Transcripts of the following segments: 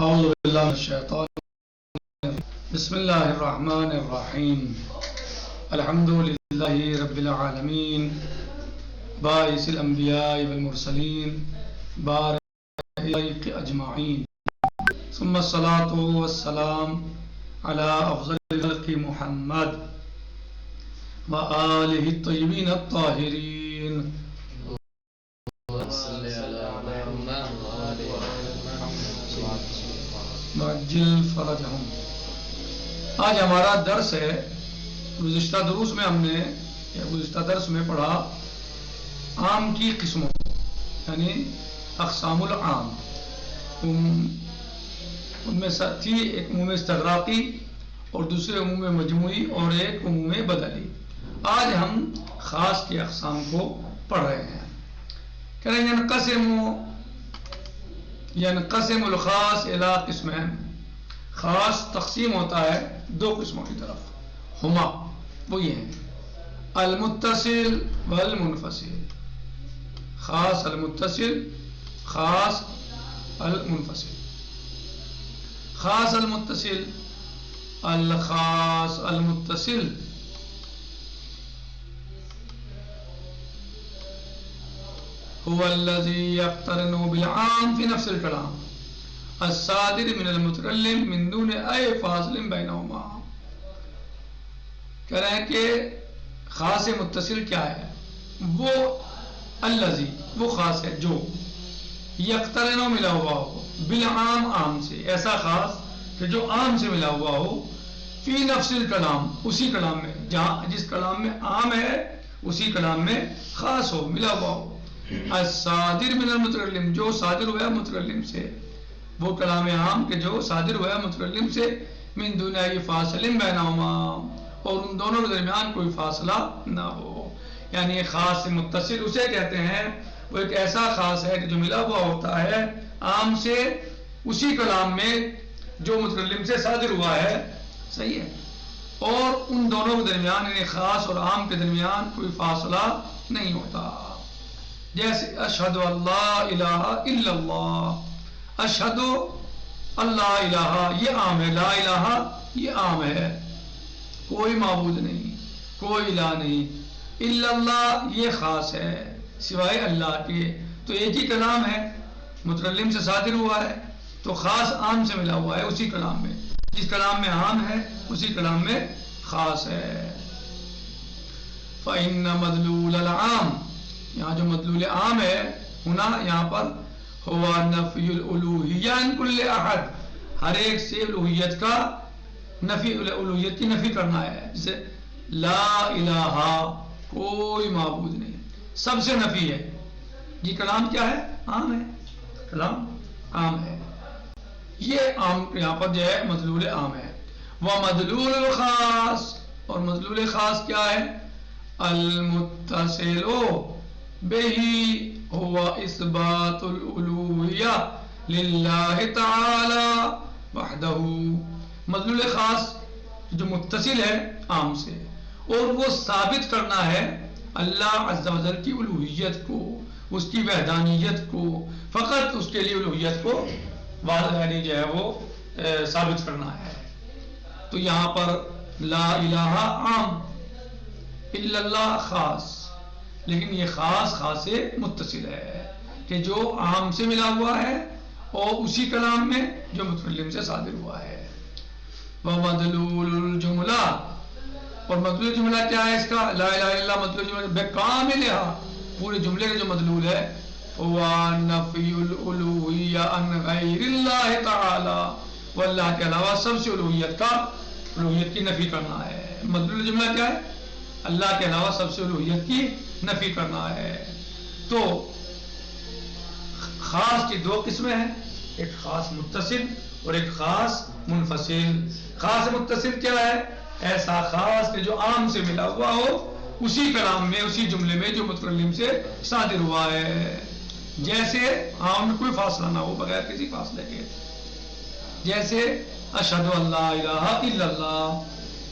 اعوذ باللہ من الشیطان بسم اللہ الرحمن الرحیم الحمد للہ رب العالمین باعث الانبیاء والمرسلین بارئ اجمعین ثم الصلاة والسلام علی افضل خلق محمد وآلہ الطیبین الطاہرین معجل فرجہم۔ آج ہمارا درس ہے، گزشتہ دروس میں ہم نے گزشتہ درس میں پڑھا عام کی قسموں، یعنی اقسام العام۔ ان میں تھی ایک عموم استغراقی اور دوسرے عموم مجموعی اور ایک عموم بدلی۔ آج ہم خاص کی اقسام کو پڑھ رہے ہیں۔ کہہ رہے ہیں ینقسم الخاص الی قسمین، خاص تقسیم ہوتا ہے دو قسموں کی طرف، ہما وہ یہ ہیں المتصل والمنفصل۔ خاص المتصل، خاص المنفصل۔ خاص المتصل، الخاص المتصل هو الذي يقترن بالعام في نفس الكلام الصادر من المتكلم من دون أي فاصل بينهما۔ کہہ رہے ہیں کہ خاص متصل کیا ہے؟ وہ الذي، وہ خاص ہے جو یقترن ملا ہوا ہو بالعام، عام سے، ایسا خاص کہ جو عام سے ملا ہوا ہو، فی نفس الکلام، اسی کلام میں، جہاں جس کلام میں عام ہے اسی کلام میں خاص ہو، ملا ہوا ہو۔ الصادر من المتکلم، جو صادر ہوا ہے متکلم سے، وہ کلام عام کے جو صادر ہوا ہے متکلم سے، من دون ای فاصل بینہما، اور ان دونوں کے درمیان کوئی فاصلہ نہ ہو۔ یعنی خاص متصل اسے کہتے ہیں، وہ ایک ایسا خاص ہے کہ جو ملا ہوا ہوتا ہے عام سے اسی کلام میں جو متکلم سے صادر ہوا ہے، صحیح ہے، اور ان دونوں کے درمیان، یعنی خاص اور عام کے درمیان کوئی فاصلہ نہیں ہوتا۔ جیسے اشہد اللہ الہ الا اللہ، اشہد اللہ الہ یہ عام ہے، لا الہ یہ عام ہے، کوئی معبود نہیں، کوئی الہ نہیں، الا اللہ یہ خاص ہے سوائے اللہ کے۔ تو ایک ہی کلام ہے، متکلم سے صادر ہوا ہے تو خاص عام سے ملا ہوا ہے اسی کلام میں، جس کلام میں عام ہے اسی کلام میں خاص ہے۔ فَإِنَّ مَدْلُولَ الْعَامِ، یہاں جو مدلول عام ہے ہونا یہاں پر، ہوا نفی الالوہیہ عن کل احد، ہر ایک سے الوہیت کا نفی، الوہیت کی نفی کرنا ہے، جیسے لا الہ کوئی معبود نہیں، سب سے نفی ہے۔ یہ کلام کیا ہے؟ عام ہے، کلام عام ہے، یہ عام یہاں پر جو ہے مدلول عام ہے۔ ومدلول الخاص، اور مدلول خاص کیا ہے؟ المتصل بہی ہوا اثبات الالوہیہ للہ تعالی وحدہ۔ مدلول خاص جو متصل ہے عام سے، اور وہ ثابت کرنا ہے اللہ عز و جل کی الوہیت کو، اس کی وحدانیت کو، فقط اس کے لیے الوہیت کو یعنی جو ہے وہ ثابت کرنا ہے۔ تو یہاں پر لا الہ عام، الا اللہ خاص، لیکن یہ خاص خاص متصل ہے کہ جو عام سے ملا ہوا ہے اور اسی کلام میں جو متکلم سے صادر ہوا ہے۔ ومدلول الجملہ، اور مدلول جملہ کیا ہے اس کا؟ لا الہ الا اللہ مدلول جملہ بکاملھا، پورے جملے کا جو مدلول ہے وہ نفی الالوہیہ عن غیر اللہ تعالی، وہ اللہ کے علاوہ سب سے الوہیت کی نفی کرنا ہے۔ مدلول جملہ کیا ہے؟ اللہ کے علاوہ سب سے الوہیت کی نفی کرنا ہے۔ تو خاص کی دو قسمیں ہیں، ایک خاص متصل اور ایک خاص منفصل۔ خاص متصل کیا ہے؟ ایسا خاص کہ جو عام سے ملا ہوا ہو اسی کلام میں، اسی جملے میں جو متکلم سے صادر ہوا ہے، جیسے عام میں کوئی فاصلہ نہ ہو، بغیر کسی فاصلے کے، جیسے اشہد اللہ الہ الا اللہ،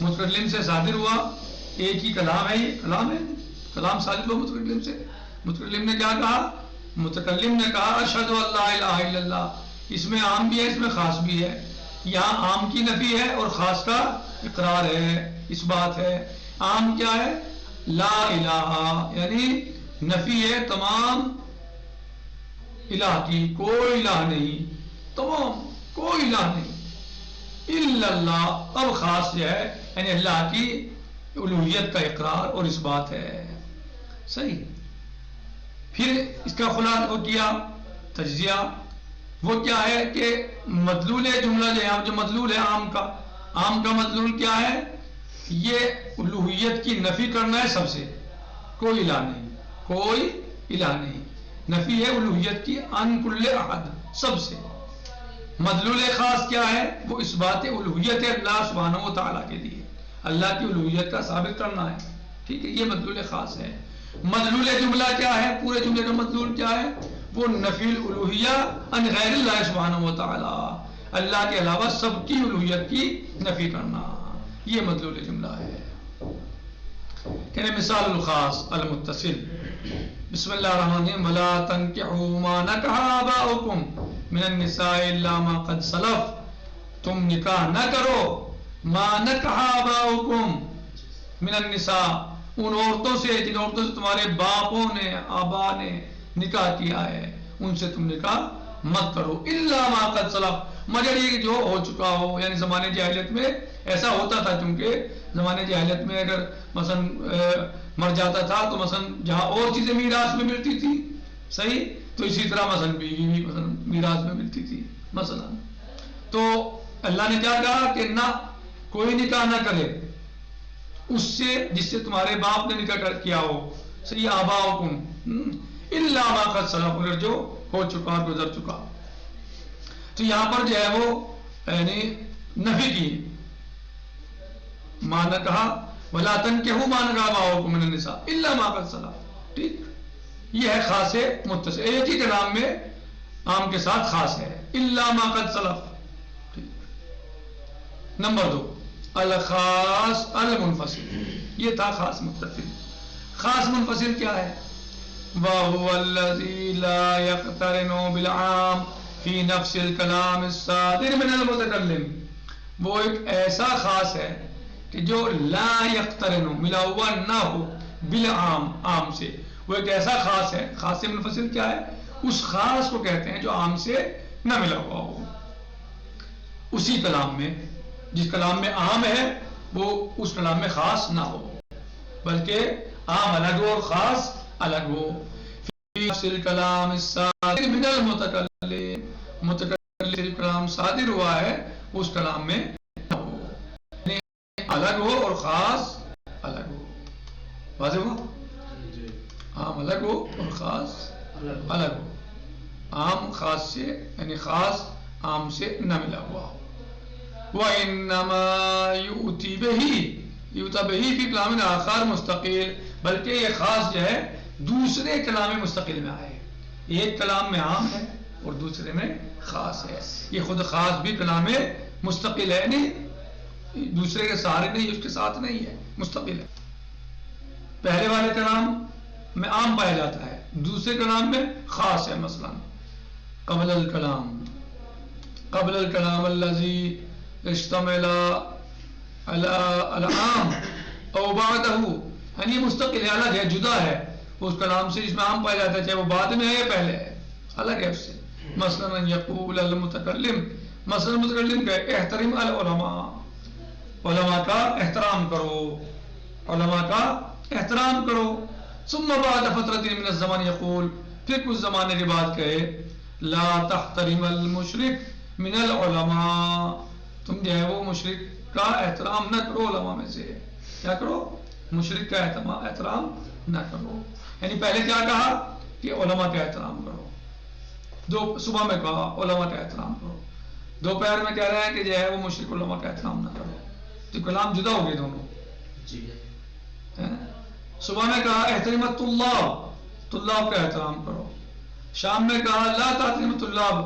متکلم سے صادر ہوا، ایک ہی کلام ہے، یہ کلام ہے، کلام صادر ہوا متکلم سے، متکلم نے کیا کہا؟ متکلم نے کہا اشہد ان لا الہ الا اللہ، اس میں عام بھی ہے، اس میں خاص بھی ہے. یہاں عام کی نفی ہے اور خاص کا اقرار ہے، اس بات ہے. عام کیا ہے؟ لا الہ، یعنی نفی ہے تمام الہ کی، کوئی الہ نہیں، تمام کوئی الہ نہیں. الا اللہ، اب خاص جو ہے یعنی اللہ کی الوہیت کا اقرار اور اس بات ہے. صحیح. پھر اس کا خلاصہ وہ کیا تجزیہ، وہ کیا ہے کہ مدلول جملہ جو ہے، جو مدلول ہے عام کا مدلول کیا ہے؟ یہ الوہیت کی نفی کرنا ہے سب سے، کوئی الہ نہیں، کوئی الہ نہیں. نفی ہے الوہیت کی عن کل احد، سب سے. مدلول خاص کیا ہے؟ وہ اس بات الوہیت اللہ سبحانہ و تعالیٰ کے لیے، اللہ کی الوہیت کا ثابت کرنا ہے. ٹھیک ہے، یہ مدلول خاص ہے. مدلول جملہ کیا ہے؟ پورے جملے کا مدلول کیا ہے؟ وہ نفی الالوہیہ عن غیر اللہ سبحانہ و تعالیٰ، اللہ کے علاوہ سب کی الوہیت کی نفی کرنا، یہ مدلول جملہ ہے. کہنے مثال الخاص المتصل. بسم اللہ الرحمن الرحیم. ولا تنکحوا ما نکح آباؤکم من النساء الا ما قد سلف، تم نکاح نہ کرو ما نکح آباؤکم من النساء، ان عورتوں سے جن عورتوں سے تمہارے باپوں نے آبا نے نکاح کیا ہے، ان سے تم نکاح مت کرو. الا ما قد سلف، مگر یہ جو ہو چکا ہو، یعنی زمانے جاہلیت میں ایسا ہوتا تھا، کیونکہ زمانے جاہلیت میں اگر مثلا مر جاتا تھا تو مثلا جہاں اور چیزیں میراث میں ملتی تھی، صحیح، تو اسی طرح مثلا بیوی بھی مثلا میراث میں ملتی تھی مثلا. تو اللہ نے کیا کہا کہ نہ کوئی نکاح نہ کرے اس سے جس سے تمہارے باپ نے نکاح کیا ہو. صحیح. آباؤکم الا ما قد سلف، اگر جو ہو چکا گزر چکا. تو یہاں پر جو ہے وہ یعنی نفی کی مانا کہا ولا تنکحوا ما نکح آباؤکم من النساء الا ما قد سلف. ٹھیک، یہ ہے خاص متصل، ایک ہی کلام میں عام کے ساتھ خاص ہے. الا ما قد سلف. ٹھیک. نمبر 2 الخاص المنفصل، یہ تھا خاص متصل. خاص منفصل کیا ہے؟ وَهُوَ الَّذِي لَا يَقْتَرِنُ بِالْعَامِ فِي نَفْسِ الْكَلَامِ الصَّادِرِ مِنَ الْمُتَكَلِّمِ. وہ ایک ایسا خاص ہے کہ جو لا يقترن، ملا ہوا نہ ہو، بالعام، عام سے. وہ ایک ایسا خاص ہے. خاص منفصل کیا ہے؟ اس خاص کو کہتے ہیں جو عام سے نہ ملا ہوا ہو. اسی کلام میں، جس کلام میں عام ہے وہ اس کلام میں خاص نہ ہو، بلکہ عام الگ ہو اور خاص الگ ہو. فی نفس الکلام الصادر من المتکلم، متکلم کلام صادر ہوا ہے اس کلام میں نہ ہو، یعنی الگ ہو اور خاص الگ ہو. واضح ہوا؟ عام الگ ہو اور خاص الگ ہو. عام خاص سے یعنی خاص عام سے نہ ملا ہوا ہو. وَإِنَّمَا يُؤْتِي بِهِ، یوتا بہی فی کلام آخر مستقل، بلکہ یہ خاص جو ہے دوسرے کلام مستقل میں آئے. ایک کلام میں عام ہے اور دوسرے میں خاص ہے. یہ خود خاص بھی کلام مستقل ہے، نہیں دوسرے کے سہارے نہیں، اس کے ساتھ نہیں ہے، مستقل ہے. پہلے والے کلام میں عام پایا جاتا ہے، دوسرے کلام میں خاص ہے. مثلا قبل الکلام الذی اشتمل علی العام او بعدہ، یعنی مستقل ہے، الگ ہے، جدا ہے اس کلام سے جس میں عام پایا جاتا ہے، چاہے وہ بعد میں ہے یا پہلے ہے، الگ ہے اس سے. مثلا یقول المتکلم، مثلا متکلم کہ احترم العلماء، علماء کا احترام کرو، علماء کا احترام کرو. ثم بعد فترۃ من الزمان یقول، پھر کچھ زمانے کے بعد کہے لا تحترم المشرک من العلماء، تم جو ہے وہ مشرک کا احترام نہ کرو علماء میں سے. کیا کرو؟ مشرک کا احترام نہ کرو. یعنی پہلے کیا کہا کہ علماء کا احترام کرو، صبح میں کہا علماء کا احترام کرو، دوپہر میں کہہ رہے ہیں کہ جو ہے وہ مشرک علماء کا احترام نہ کرو. تو کلام جدا ہو گئے دونوں. صبح میں کہا احترمت طلاب کا احترام کرو، شام میں کہا لا تحترم طلاب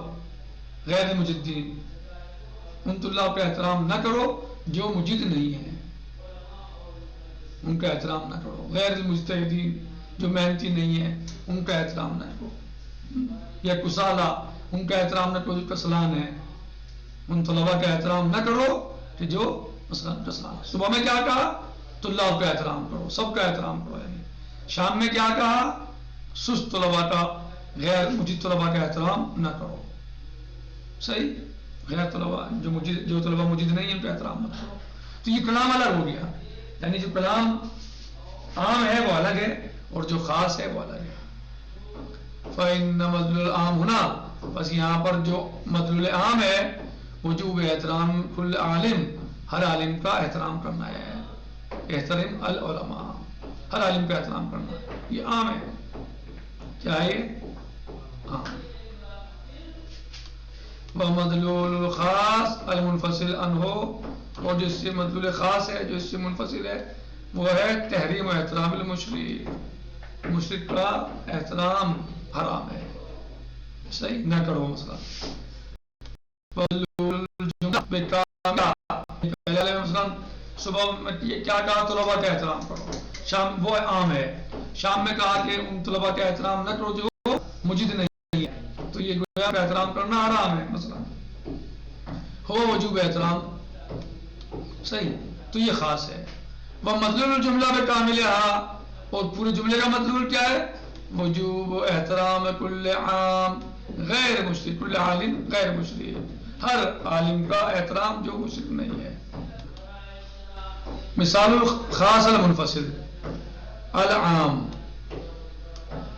غیر مجدین، ان طلاب کا احترام نہ کرو جو مجد نہیں ہیں، ان کا احترام نہ کرو. غیر مجتہدین، جو محنتی نہیں ہیں، ان کا احترام نہ کرو. یا کسالہ ان کا احترام نہ کرو جو کسلان ہے، ان طلباء کا احترام نہ کرو کہ جو مثلا کسلان ہے۔ صبح میں کیا کہا؟ طلاب کا احترام کرو، سب کا احترام کرو، یعنی شام میں کیا کہا؟ سست طلباء کا، غیر مجید طلباء کا احترام نہ کرو، صحیح؟ غیر طلباء جو طلباء مجید نہیں ہیں ان کا احترام نہ کرو۔ تو یہ کلام الگ ہو گیا، یعنی جو کلام عام ہے وہ الگ ہے اور جو خاص ہے وہ الگ ہے۔ فَإِنَّ مَدْلُولَ الْعَامُ هُنَا، بس یہاں پر جو مدلول عام ہے وجوب احترام کل عالم، ہر عالم کا احترام کرنا ہے، احترم العلماء، ہر عالم کا احترام کرنا ہے، یہ عام ہے، کیا ہے؟ عام۔ وَمَدْلُولُ الْخَاص الْمُنْفَصِلُ عَنْهُ، اور جس سے مدلول خاص ہے جو اس سے منفصل ہے وہ ہے تحریم و احترام المشرک، مشرک کا احترام حرام ہے، صحیح نہ کرو مثلا۔ پہلے مثلا صبح میں کیا کہا؟ طلباء کا احترام کرو، شام وہ عام ہے، شام میں کہا کہ ان طلباء کا احترام نہ کرو جو مجید نہیں ہے، تو یہ گویا کا احترام کرنا حرام ہے مثلا، ہو وجوب احترام، صحیح، تو یہ خاص ہے۔ وہ مدلول الجملہ میں کاملہ، اور پورے جملے کا مدلول کیا ہے؟ وجوب احترام کل عام غیر مشرک، کل عالم غیر مشرک، ہر عالم کا احترام جو مشرک نہیں ہے۔ مثال الخاص المنفصل العام،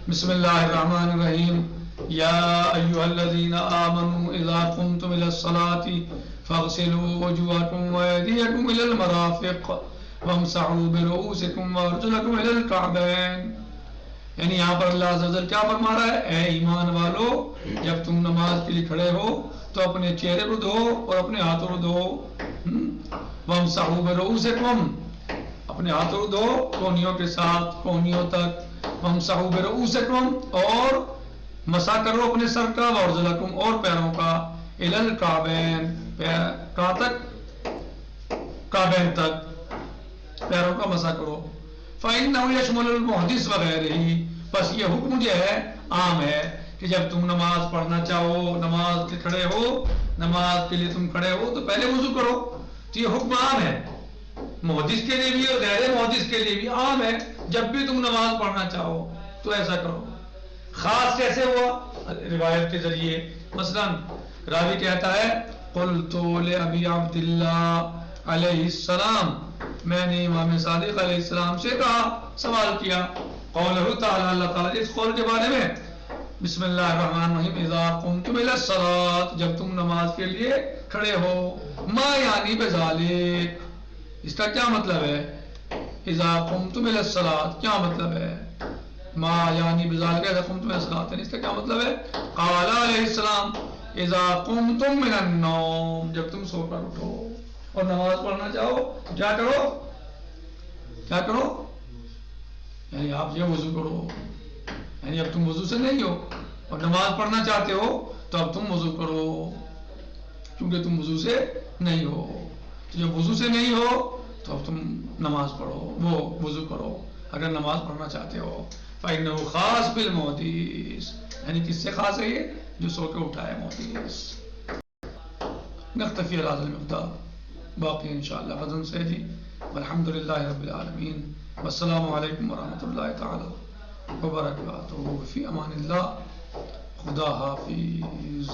بسم اللہ الرحمن الرحیم، یا ایھا الذین آمنوا اذا قمتم الی الصلاۃ فاغسلوا وجوہکم وایدیکم الی المرافق وامسحوا برؤوسکم وارجلکم الی الکعبین، یعنی یہاں پر اللہ عز و جل کیا فرما رہا ہے؟ اے ایمان والو، جب تم نماز کے لیے کھڑے ہو تو اپنے چہرے کو دھو اور اپنے ہاتھوں کو دھو، وامسحوا برؤوسکم، اپنے ہاتھوں کو دھو کونیوں کے ساتھ، کونیوں تک، وامسحوا برؤوسکم، اور مسح کرو اپنے سر کا، وارجلکم، اور پیروں کا، الی الکعبین، کہاں تک؟ کعبین تک، پیروں کا مسح کرو۔ فَإِنَّهُ يَشْمُلُ الْمُحْدِثَ وَغَيْرِهِ، بس یہ حکم جو ہے عام ہے کہ جب تم نماز پڑھنا چاہو، نماز کے کھڑے ہو، نماز کے لیے تم کھڑے ہو تو پہلے وضو کرو، تو یہ حکم عام ہے، محدث کے لیے بھی اور غیر محدث کے لیے بھی عام ہے، جب بھی تم نماز پڑھنا چاہو تو ایسا کرو۔ خاص کیسے ہوا؟ روایت کے ذریعے، مثلا راوی کہتا ہے قلت لأبی عبداللہ علیہ السلام، میں نے امام صادق علیہ السلام سے کہا، سوال کیا، قولہ تعالی، اللہ تعالیٰ اس قول کے بارے میں، بسم اللہ الرحمن الرحیم، اذا قمتم الی الصلاۃ، جب تم نماز کے لیے کھڑے ہو، ما یعنی بذالک، اس کا کیا مطلب ہے؟ اذا قمتم الی الصلاۃ کیا مطلب ہے؟ ما یعنی بذالک اذا قمتم الی الصلاۃ، اس کا کیا مطلب ہے؟ قال علیہ السلام اذا قمتم من النوم، جب تم سو کر اٹھو اور نماز پڑھنا چاہو تو کیا کرو؟ کیا کرو؟ یعنی آپ یہ وضو کرو، یعنی اب تم وضو سے نہیں ہو اور نماز پڑھنا چاہتے ہو تو اب تم وضو کرو، کیونکہ تم وضو سے نہیں ہو، تو جب وضو سے نہیں ہو تو اب تم نماز پڑھو، وہ وضو کرو اگر نماز پڑھنا چاہتے ہو۔ فَإِنَّهُ خاص بالمحدث، یعنی کس سے خاص ہے یہ؟ جو سو کے اٹھا ہے محدث۔ نکتفی علی هذا المقدار، باقی انشاءاللہ غداً سے جی، والحمدللہ رب العالمین، والسلام علیکم ورحمۃ اللہ تعالی وبرکاتہ، فی امان اللہ، خدا حافظ۔